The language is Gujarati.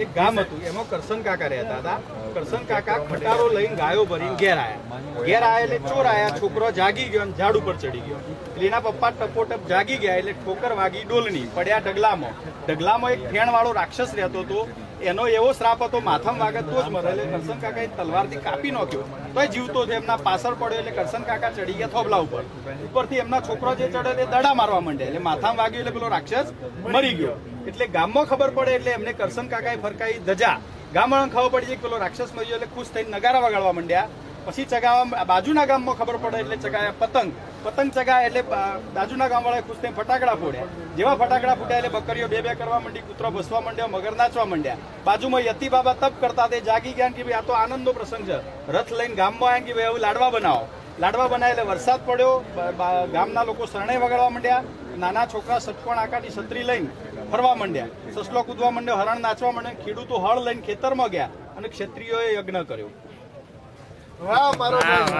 એક ગામ હતું, એમાં કરશન કાકા રહેતા હતા. કરશન કાકા ખટારો લઈને ગાયો ભરીને ઘેર આયા એટલે ચોર આયા, છોકરો જાગી ગયો અને ઝાડ ઉપર ચડી ગયો. એટલે એના પપ્પા ટપોટપ જાગી ગયા એટલે ઠોકર વાગી ડોલની, પડ્યા ઢગલામાં એક ફેણ વાળો રાક્ષસ રહેતો હતો. એનો એવો શ્રાપ હતો, માથામાં વાગે તો જ મરે. એટલે કરશન કાકાએ તલવારથી કાપી નાખ્યો તોય જીવતો છે. એમના પાછળ પડ્યો એટલે કરશન કાકા ચડી ગયા થોબલા ઉપરથી એમના છોકરો જે ચડે તે દડા મારવા માંડ્યા. એટલે માથામાં વાગ્યું એટલે પેલો રાક્ષસ મરી ગયો. એટલે ગામમાં ખબર પડે એટલે એમને કરશન કાકાએ ફરકાઈ ધજા. ગામવાળાને ખબર પડી જાય કે પેલો રાક્ષસ મરી ગયો એટલે ખુશ થઈને નગારા વગાડવા માંડ્યા. પછી ચગાવવા બાજુના ગામમાં ખબર પડે એટલે ચગાયા પતંગ ચગાયા. એટલે બાજુના ગામવાળાએ ખુશ થઈને ફટાકડા ફોડ્યા. જેવા ફટાકડા ફૂટ્યા એટલે બકરીઓ બે કરવા માંડી, કૂતરો ભસવા માંડ્યા, મગર નાચવા માંડ્યા. બાજુમાં યતી બાબા તપ કરતા તે જાગી ગયા કે ભાઈ આ તો આનંદનો પ્રસંગ છે. રથ લઈને ગામમાં આવ્યા કે ભાઈ હવે લાડવા બનાવે. એટલે વરસાદ પડ્યો, ગામના લોકો શરણે વગાડવા માંડ્યા. નાના છોકરા સટકોણ આકારની છત્રી લઈને ફરવા માંડ્યા, સસલો કૂદવા માંડ્યો, હરણ નાચવા માંડ્યા. ખેડૂતો હળ લઈને ખેતરમાં ગયા અને ક્ષત્રિયોએ યજ્ઞ કર્યો.